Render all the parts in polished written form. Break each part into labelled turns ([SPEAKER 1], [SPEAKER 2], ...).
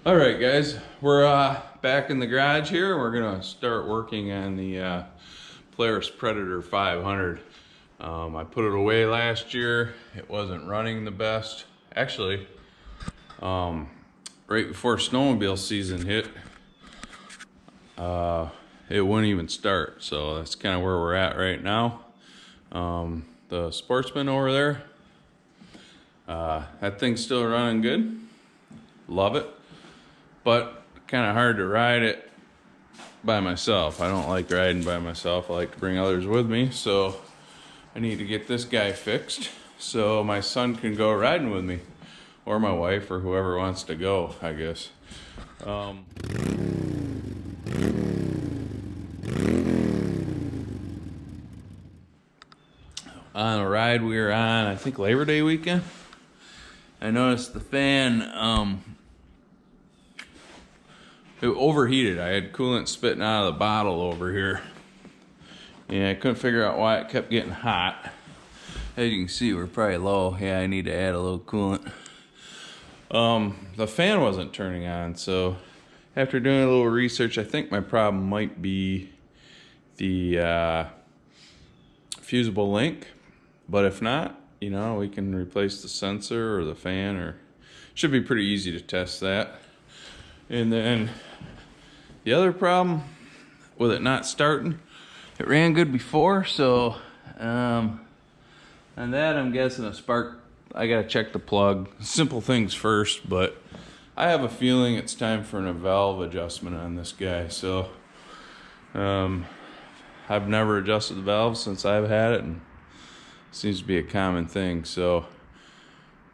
[SPEAKER 1] All right, guys, we're back in the garage here. We're gonna start working on the Polaris Predator 500. I put it away last year. It wasn't running the best. Actually, right before snowmobile season hit, it wouldn't even start. So that's kind of where we're at right now. The Sportsman over there, that thing's still running good. Love it. But kind of hard to ride it by myself. I don't like riding by myself. I like to bring others with me. So I need to get this guy fixed so my son can go riding with me, or my wife, or whoever wants to go, I guess. On a ride we were on, I think Labor Day weekend, I noticed the fan it overheated. I had coolant spitting out of the bottle over here, and I couldn't figure out why it kept getting hot. As you can see, we're probably low. Yeah, I need to add a little coolant. The fan wasn't turning on, so after doing a little research, I think my problem might be the fusible link. But if not, you know, we can replace the sensor or the fan, or should be pretty easy to test that. And then the other problem with it not starting, it ran good before, so on that I'm guessing a spark. I gotta check the plug. Simple things first, but I have a feeling it's time for a valve adjustment on this guy. So I've never adjusted the valve since I've had it, and it seems to be a common thing. So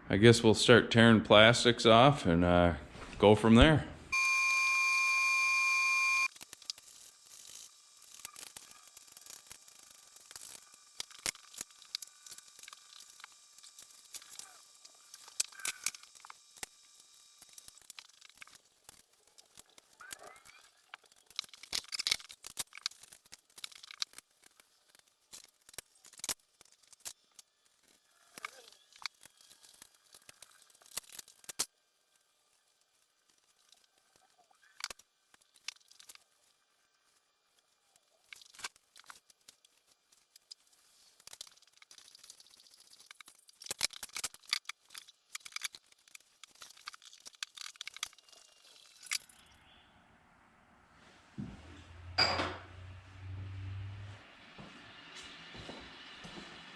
[SPEAKER 1] I guess we'll start tearing plastics off and go from there.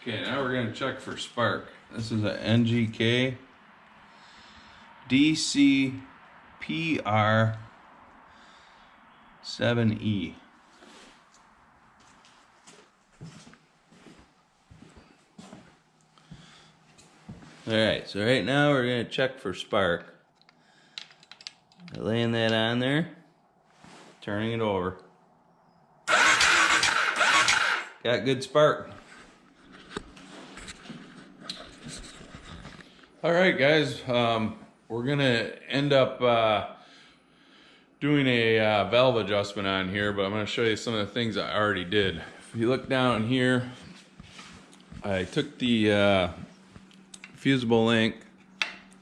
[SPEAKER 1] Okay, now we're gonna check for spark. This is a NGK DCPR 7E. Alright, so right now we're gonna check for spark. Laying that on there, turning it over. Got good spark. All right, guys, we're gonna end up doing a valve adjustment on here, but I'm gonna show you some of the things I already did. If you look down here, I took the fusible link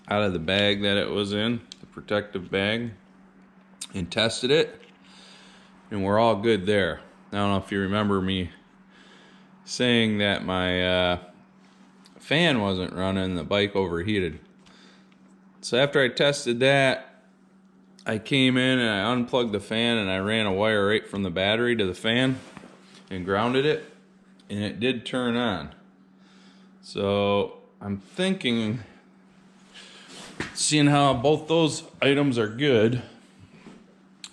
[SPEAKER 1] out of the bag that it was in, the protective bag, and tested it, and we're all good there. I don't know if you remember me saying that my fan wasn't running, the bike overheated. So after I tested that, I came in and I unplugged the fan and I ran a wire right from the battery to the fan and grounded it, and it did turn on. So I'm thinking, seeing how both those items are good,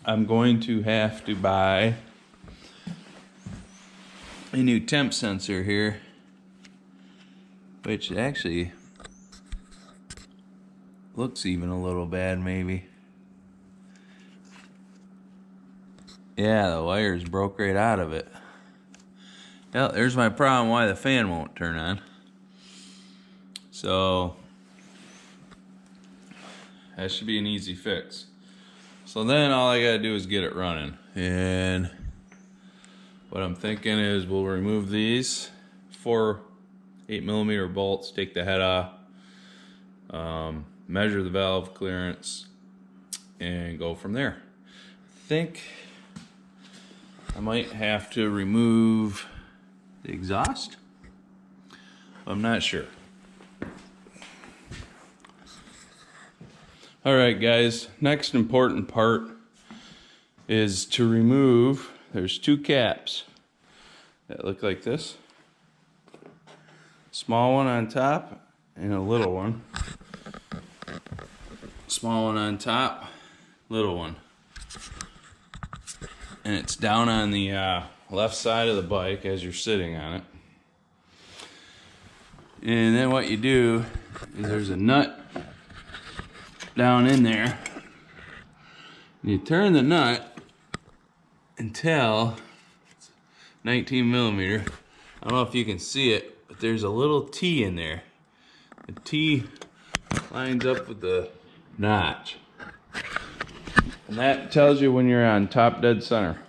[SPEAKER 1] I'm going to have to buy a new temp sensor here, which actually looks even a little bad, maybe. Yeah, the wires broke right out of it. Well, there's my problem why the fan won't turn on. So that should be an easy fix. So then all I gotta do is get it running. And what I'm thinking is we'll remove these 4 8mm bolts, take the head off, measure the valve clearance, and go from there. I think I might have to remove the exhaust. I'm not sure. All right, guys, next important part is to remove, there's two caps that look like this. Small one on top and a little one. Small one on top, little one. And it's down on the left side of the bike as you're sitting on it. And then what you do is there's a nut down in there. And you turn the nut until it's 19 millimeter. I don't know if you can see it, but there's a little T in there. The T lines up with the notch. And that tells you when you're on top dead center.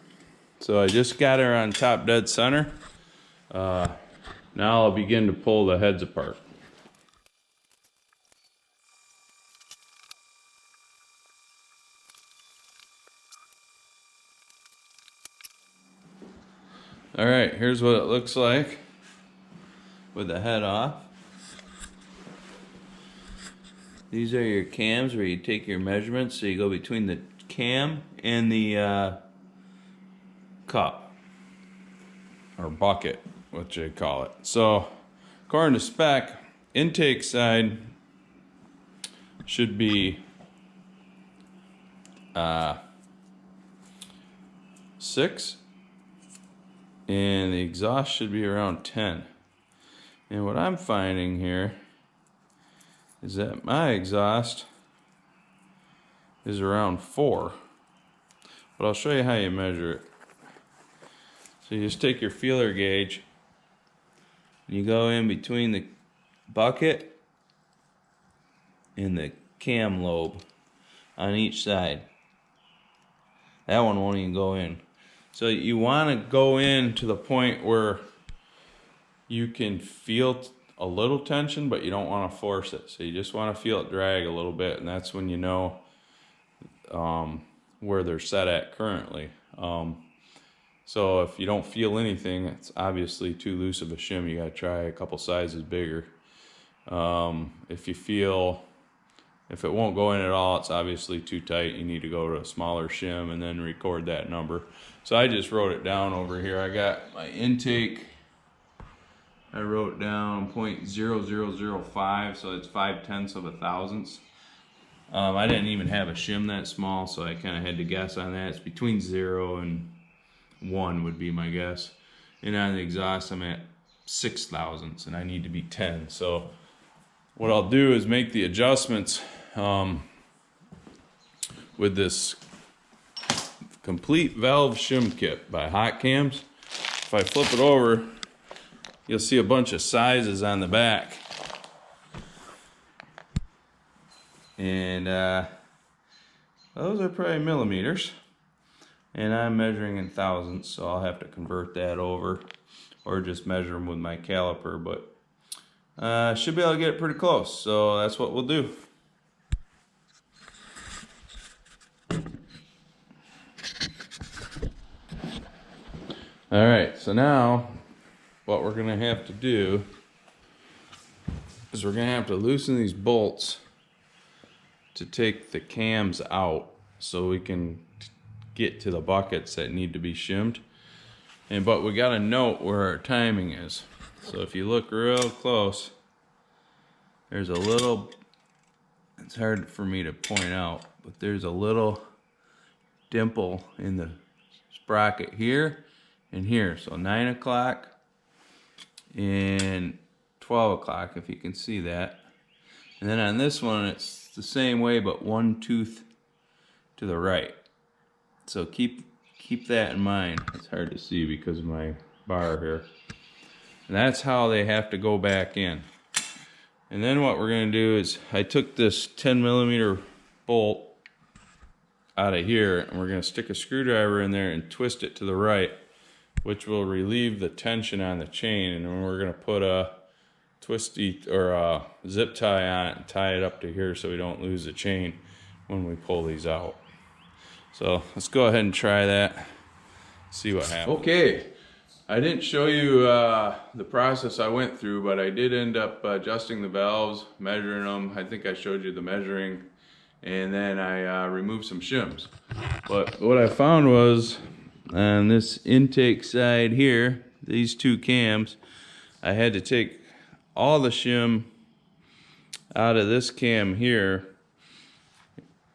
[SPEAKER 1] So I just got her on top dead center. Now I'll begin to pull the heads apart. All right, here's what it looks like with the head off. These are your cams where you take your measurements. So you go between the cam and the cup or bucket, what you call it. So according to spec, intake side should be 6 and the exhaust should be around 10. And what I'm finding here is that my exhaust is around 4. But I'll show you how you measure it. So you just take your feeler gauge and you go in between the bucket and the cam lobe on each side. That one won't even go in. So you want to go in to the point where you can feel a little tension, but you don't want to force it. So you just want to feel it drag a little bit, and that's when you know where they're set at currently. So if you don't feel anything, it's obviously too loose of a shim. You got to try a couple sizes bigger. If it won't go in at all, it's obviously too tight. You need to go to a smaller shim and then record that number. So I just wrote it down over here. I got my intake. I wrote down 0.0005, so it's 0.5 of a thousandths. I didn't even have a shim that small, so I kind of had to guess on that. It's between 0 and 1 would be my guess. And on the exhaust, I'm at 6 thousandths, and I need to be 10. So what I'll do is make the adjustments with this complete valve shim kit by Hot Cams. If I flip it over, you'll see a bunch of sizes on the back. And those are probably millimeters. And I'm measuring in thousandths, so I'll have to convert that over or just measure them with my caliper. But should be able to get it pretty close, so that's what we'll do. All right, so now what we're gonna have to do is we're gonna have to loosen these bolts to take the cams out so we can get to the buckets that need to be shimmed. But we gotta note where our timing is. So if you look real close, there's a little, it's hard for me to point out, but there's a little dimple in the sprocket here and here. So 9 o'clock and 12 o'clock, if you can see that. And then on this one, it's the same way, but one tooth to the right. So keep that in mind. It's hard to see because of my bar here. And that's how they have to go back in. And then what we're going to do is, I took this 10 millimeter bolt out of here, and we're going to stick a screwdriver in there and twist it to the right, which will relieve the tension on the chain. And then we're going to put a twisty or a zip tie on it and tie it up to here so we don't lose the chain. when we pull these out. So let's go ahead and try that, see what happens. Okay, I didn't show you the process I went through, but I did end up adjusting the valves, measuring them. I think I showed you the measuring, and then I removed some shims. But what I found was on this intake side here, these two cams, I had to take all the shim out of this cam here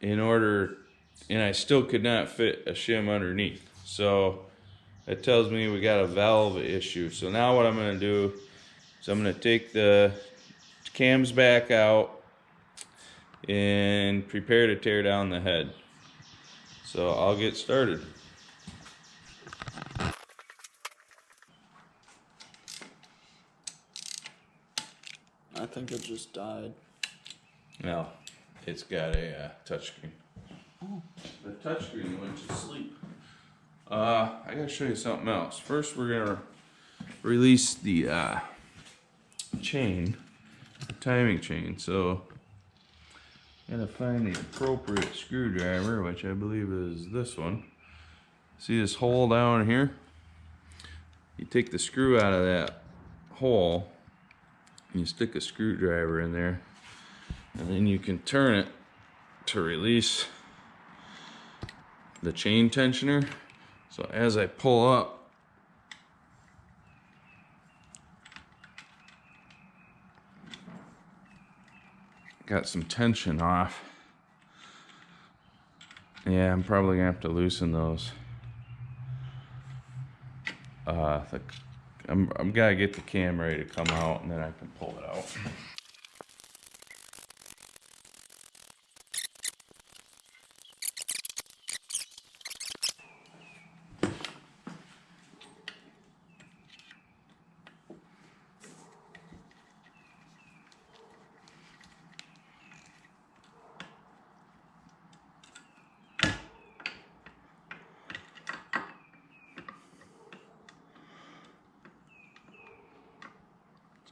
[SPEAKER 1] in order, and I still could not fit a shim underneath. So it tells me we got a valve issue. So now what I'm going to do is I'm going to take the cams back out and prepare to tear down the head. So I'll get started.
[SPEAKER 2] I think it just died.
[SPEAKER 1] No, it's got a touchscreen. Oh. The touchscreen went to sleep. I gotta show you something else. First, we're gonna release the chain, the timing chain. So, gotta find the appropriate screwdriver, which I believe is this one. See this hole down here? You take the screw out of that hole, and you stick a screwdriver in there, and then you can turn it to release the chain tensioner. So as I pull up, got some tension off. Yeah, I'm probably gonna have to loosen those. I'm gotta get the cam ready to come out, and then I can pull it out.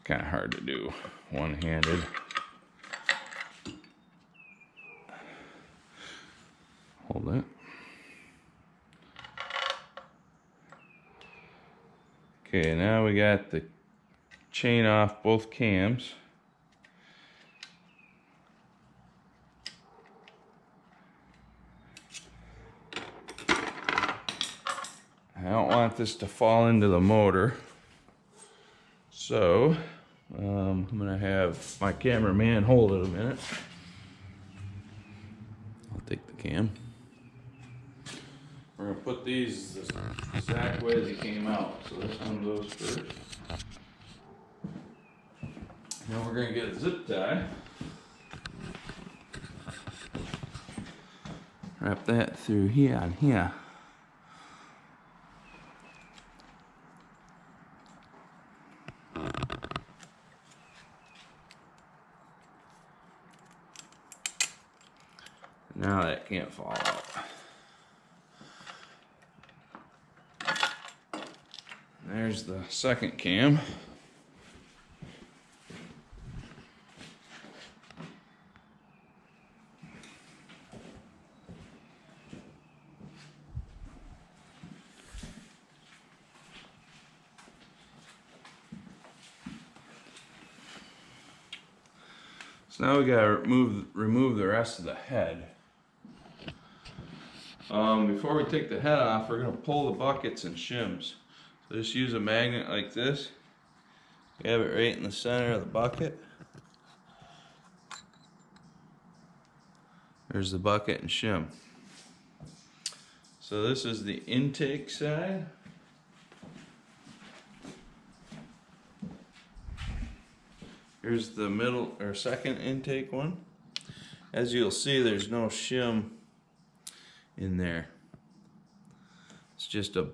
[SPEAKER 1] Kind of hard to do one-handed. Hold it. Okay, now we got the chain off both cams. I don't want this to fall into the motor, so I'm gonna have my cameraman hold it a minute. I'll take the cam. We're gonna put these the exact way they came out. So this one goes first. Now we're gonna get a zip tie. Wrap that through here and here. Now that can't fall out. There's the second cam. So now we gotta remove the rest of the head. Before we take the head off, we're going to pull the buckets and shims. So just use a magnet like this. You have it right in the center of the bucket. There's the bucket and shim. So this is the intake side. Here's the middle or second intake one. As you'll see, there's no shim in there. It's just a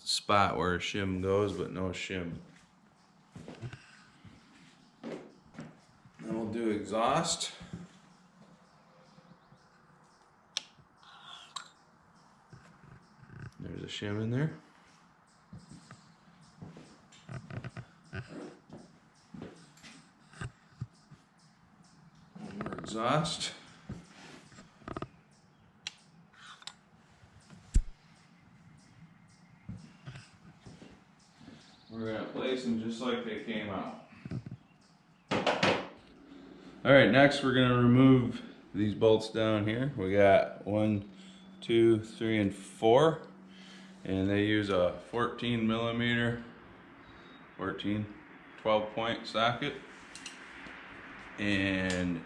[SPEAKER 1] spot where a shim goes, but no shim. Then we'll do exhaust. There's a shim in there. One more exhaust. them just like they came out. Alright, next we're going to remove these bolts down here. We got 1, 2, 3, and 4. And they use a 14 millimeter, 12 point socket. And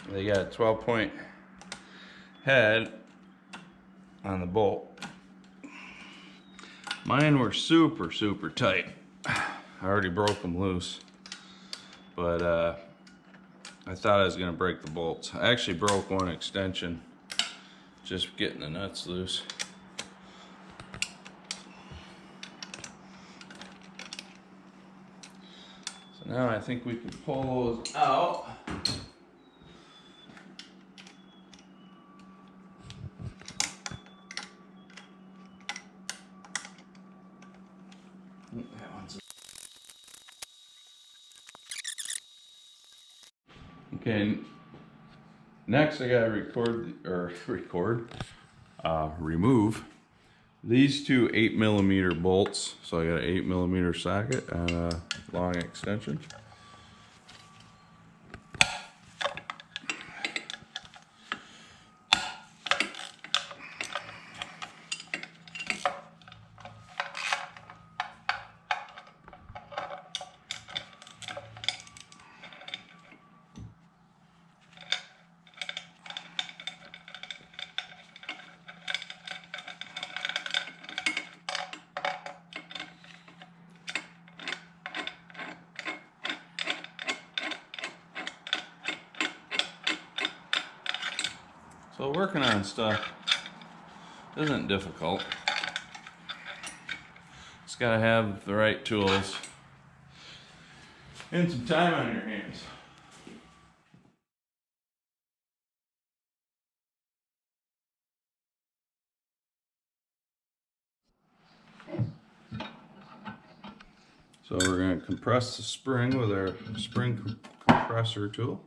[SPEAKER 1] they got a 12 point head on the bolt. Mine were super tight. I already broke them loose, but I thought I was gonna break the bolts. I actually broke one extension just getting the nuts loose. So now I think we can pull those out. Okay, next I gotta remove these two 8 millimeter bolts. So I got an 8 millimeter socket and a long extension. So working on stuff isn't difficult. Just gotta have the right tools and some time on your hands. So we're going to compress the spring with our spring compressor tool.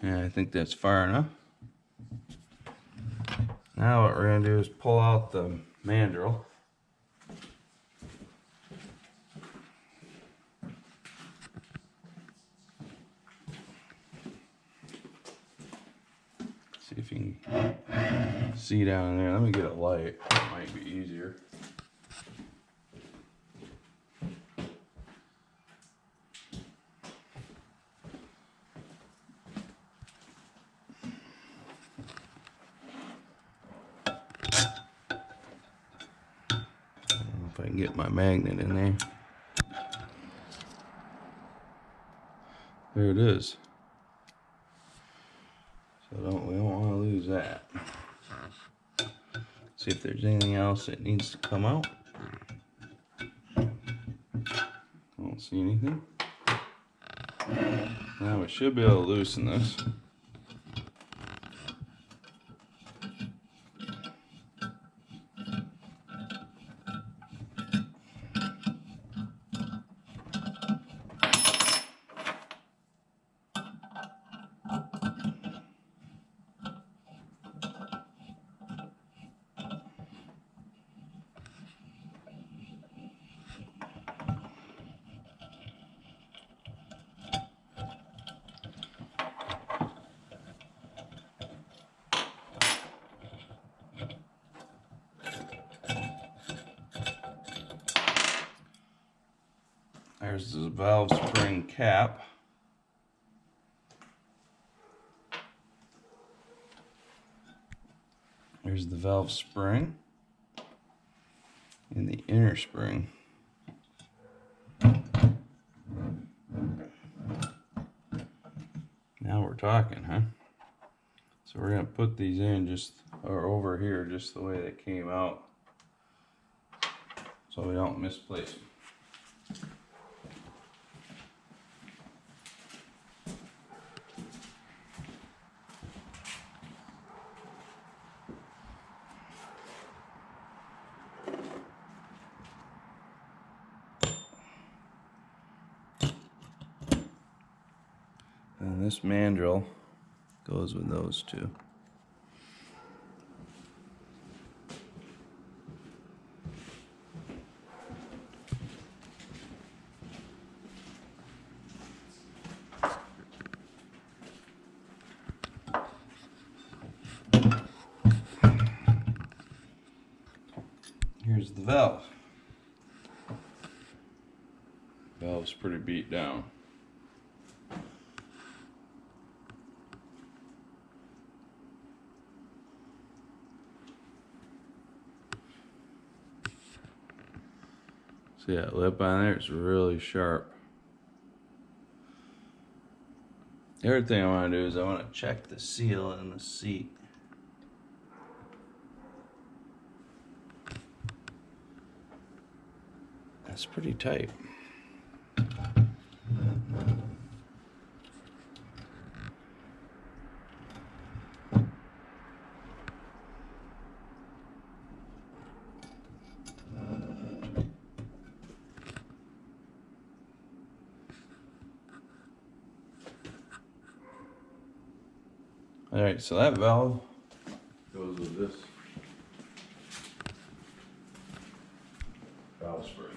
[SPEAKER 1] And I think that's far enough. Now what we're going to do is pull out the mandrel. See if you can see down there. Let me get a light. It might be easier. If I can get my magnet in there. There it is. So we don't want to lose that. See if there's anything else that needs to come out. I don't see anything. Now we should be able to loosen this. There's the valve spring cap. There's the valve spring and the inner spring. Now we're talking, huh? So we're gonna put these in over here just the way they came out, so we don't misplace them. And this mandrel goes with those two. Here's the valve. Valve's pretty beat down. See that lip on there? It's really sharp. The other thing I want to do is I want to check the seal in the seat. That's pretty tight. Alright, so that valve goes with this valve spring.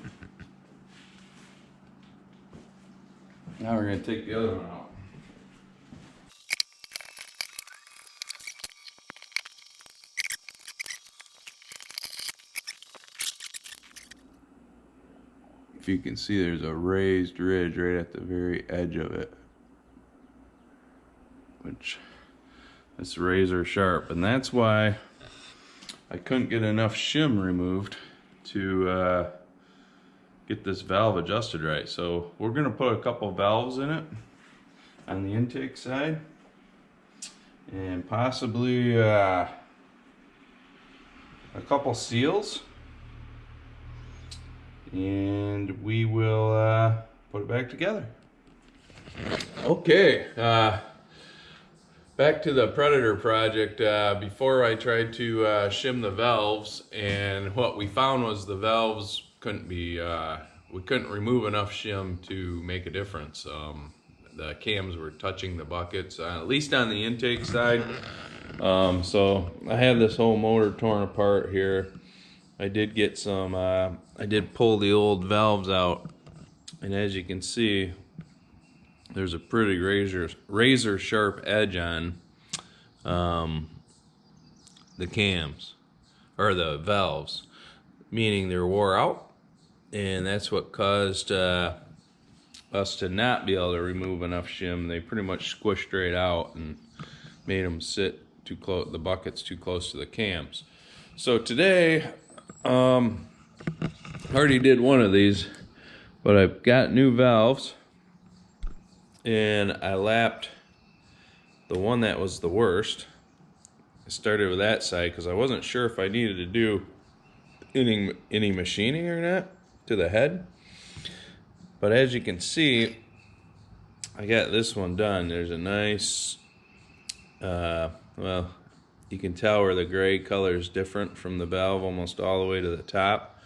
[SPEAKER 1] Now we're going to take the other one out. If you can see, there's a raised ridge right at the very edge of it, which is razor sharp, and that's why I couldn't get enough shim removed to get this valve adjusted right. So we're going to put a couple valves in it on the intake side, and possibly a couple seals, and we will put it back together. Okay, back to the Predator project. Before I tried to shim the valves, and what we found was the valves couldn't be, we couldn't remove enough shim to make a difference. The cams were touching the buckets, at least on the intake side. So I have this whole motor torn apart here. I did get some, I did pull the old valves out, and as you can see, there's a pretty razor sharp edge on the cams, or the valves, meaning they're wore out, and that's what caused us to not be able to remove enough shim. They pretty much squished right out and made them sit too close, the buckets too close to the cams. So today, already did one of these, but I've got new valves, and I lapped the one that was the worst. I started with that side because I wasn't sure if I needed to do any machining or not to the head. But as you can see, I got this one done. There's a nice, well, you can tell where the gray color is different from the valve almost all the way to the top,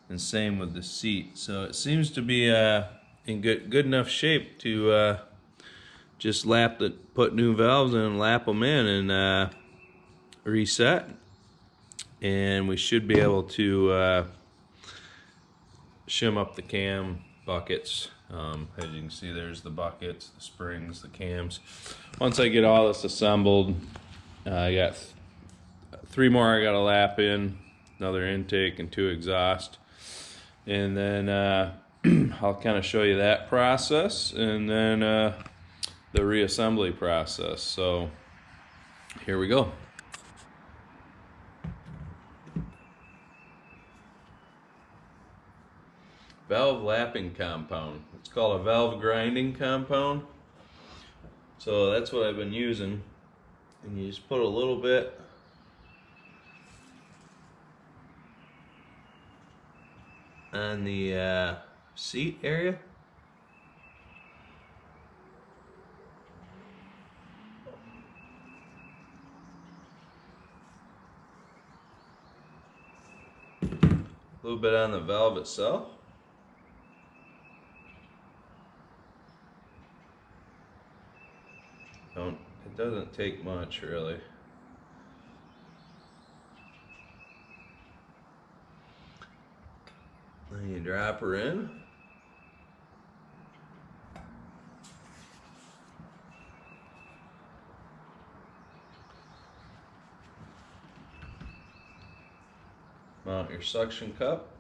[SPEAKER 1] and same with the seat. So it seems to be in good enough shape to just put new valves in and lap them in and reset, and we should be able to shim up the cam buckets. As you can see, there's the buckets, the springs, the cams. Once I get all this assembled, I got 3 more I got to lap in, another intake and 2 exhaust, and then I'll kind of show you that process, and then the reassembly process. So here we go. Valve lapping compound. It's called a valve grinding compound. So that's what I've been using. And you just put a little bit on the seat area. A little bit on the valve itself. It doesn't take much, really. Then you drop her in. Mount your suction cup.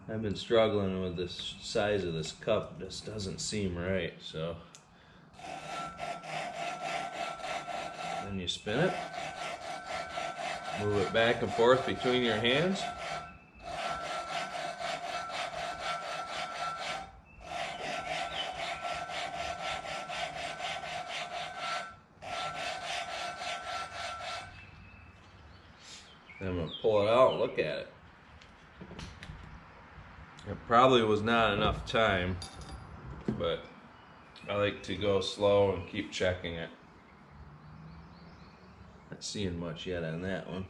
[SPEAKER 1] I've been struggling with this size of this cup. This doesn't seem right, so. Then you spin it. Move it back and forth between your hands. Then I'm going to pull it out and look at it. It probably was not enough time, but I like to go slow and keep checking it. Not seeing much yet on that one.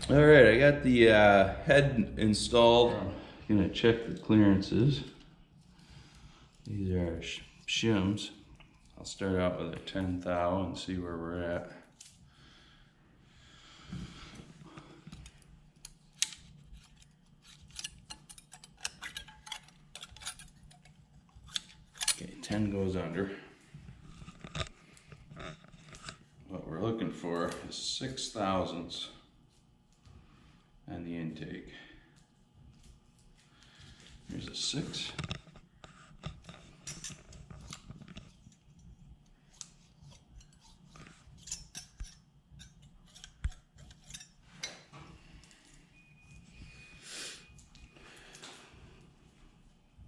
[SPEAKER 1] All right, I got the head installed. I'm gonna check the clearances. These are shims. I'll start out with a 10 thou and see where we're at. Okay, 10 goes under. What we're looking for is 6 thousandths on the intake. Here's a 6.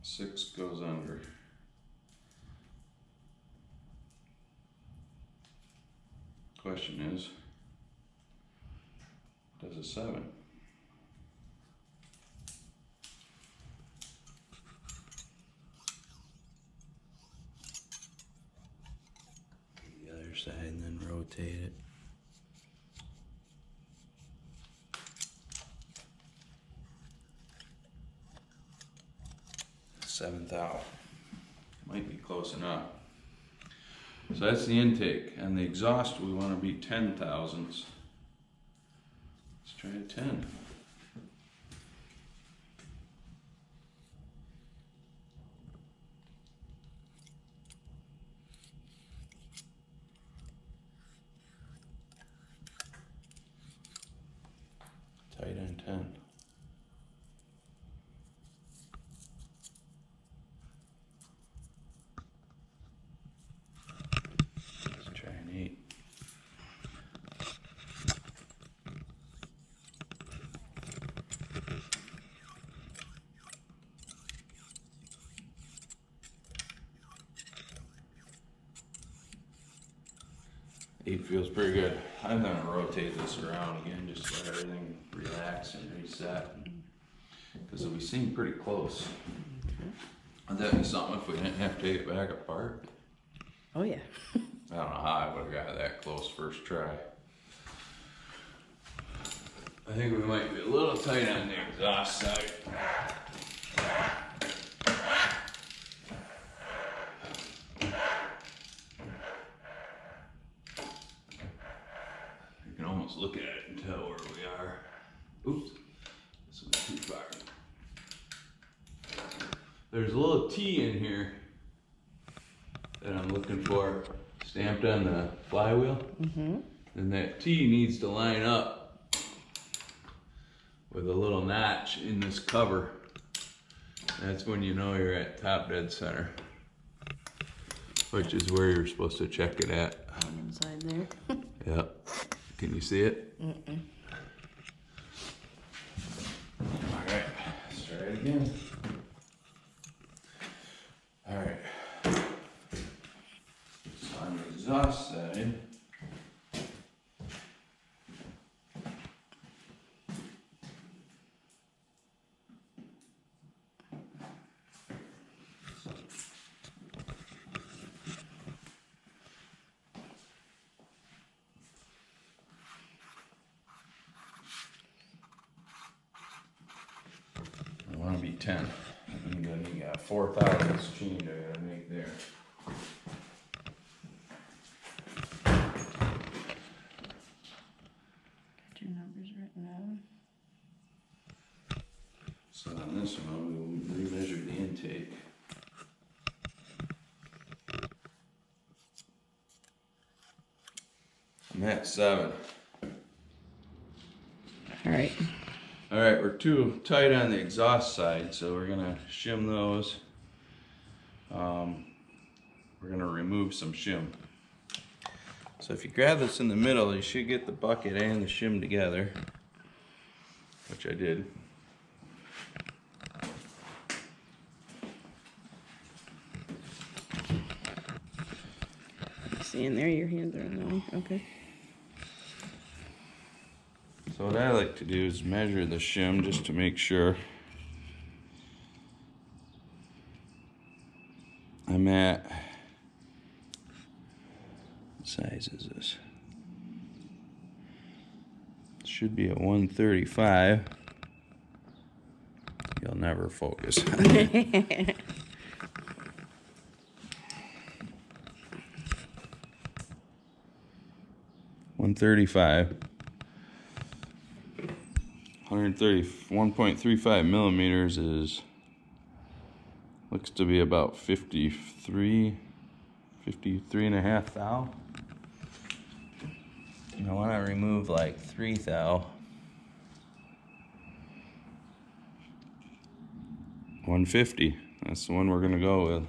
[SPEAKER 1] Six goes under. Question is, does a 7? The other side and then rotate it. Seventh out. Might be close enough. So that's the intake. And the exhaust, we want to be 10 thousandths. Let's try a 10. Tight on 10. Let's try an 8. Eight feels pretty good. I'm gonna rotate this around again, just to let everything relax and reset, because we seem pretty close. Would that be something if we didn't have to take it back apart?
[SPEAKER 3] Oh yeah.
[SPEAKER 1] I don't know how I would have got that close first try. I think we might be a little tight on the exhaust side. You can almost look at it and tell where we are. Oops, this one's too far. There's a little T in here that I'm looking for, stamped on the flywheel.
[SPEAKER 3] Mm-hmm.
[SPEAKER 1] And that T needs to line up with a little notch in this cover. That's when you know you're at top dead center, which is where you're supposed to check it at.
[SPEAKER 3] Inside there.
[SPEAKER 1] Yep. Can you see it?
[SPEAKER 3] Mm-mm.
[SPEAKER 1] All right, let's try it again. All right. So on the exhaust side, 10. And then you got 4 thousandths change I gotta make there.
[SPEAKER 3] Got your numbers written down.
[SPEAKER 1] So on this one, we'll remeasure the intake. I'm at 7.
[SPEAKER 3] Alright.
[SPEAKER 1] Alright, we're too tight on the exhaust side, so we're gonna shim those. We're gonna remove some shim. So if you grab this in the middle, you should get the bucket and the shim together, which I did.
[SPEAKER 3] See in there, your hands are in the way. Okay.
[SPEAKER 1] So what I like to do is measure the shim just to make sure. I'm at, what size is this? It should be a 135. You'll never focus. 135. 1.35 millimeters is, looks to be about 53 and a half thou. And I want to remove like 3 thou. 150. That's the one we're gonna go with.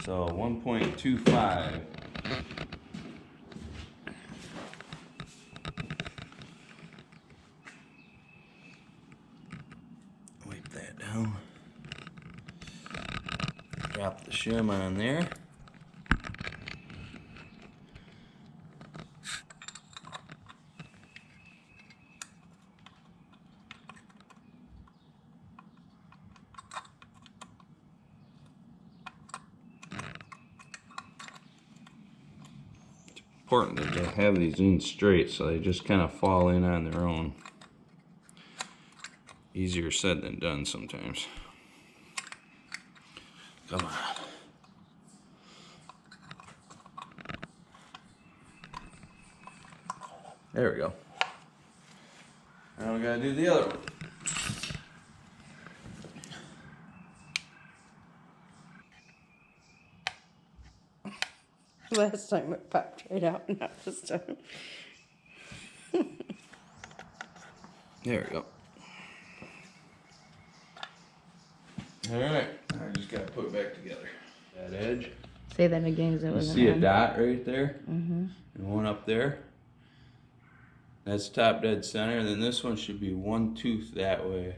[SPEAKER 1] So 1.25. Wipe that down. Drop the shim on there. Important that they have these in straight so they just kind of fall in on their own. Easier said than done sometimes. Come on. There we go. Now we gotta do the other one.
[SPEAKER 3] Last time it popped right out, not this time.
[SPEAKER 1] There we go. Alright, I just gotta put it back together. That edge.
[SPEAKER 3] Say that again, because it
[SPEAKER 1] You
[SPEAKER 3] wasn't
[SPEAKER 1] see a
[SPEAKER 3] on.
[SPEAKER 1] dot right there?
[SPEAKER 3] Mm-hmm.
[SPEAKER 1] And one up there. That's top dead center. Then this one should be 1 tooth that way.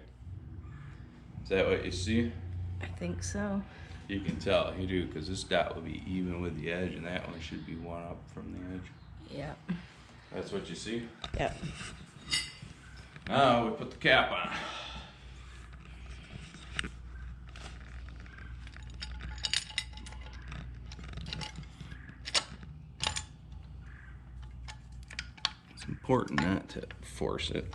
[SPEAKER 1] Is that what you see?
[SPEAKER 3] I think so.
[SPEAKER 1] You can tell, you do, because this dot will be even with the edge, and that one should be 1 up from the edge.
[SPEAKER 3] Yeah.
[SPEAKER 1] That's what you see?
[SPEAKER 3] Yep.
[SPEAKER 1] Now we put the cap on. It's important not to force it.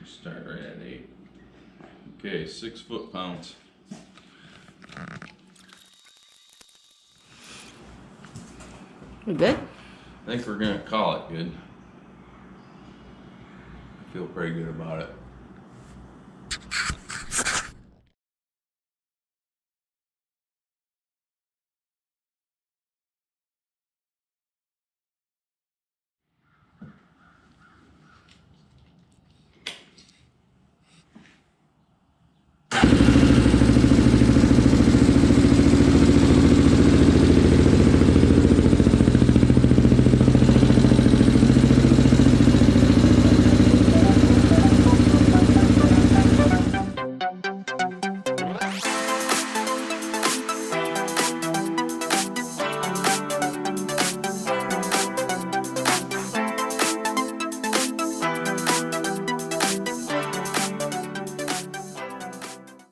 [SPEAKER 1] Start right at 8. Okay, 6 foot-pounds.
[SPEAKER 3] We good?
[SPEAKER 1] I think we're gonna call it good. I feel pretty good about it.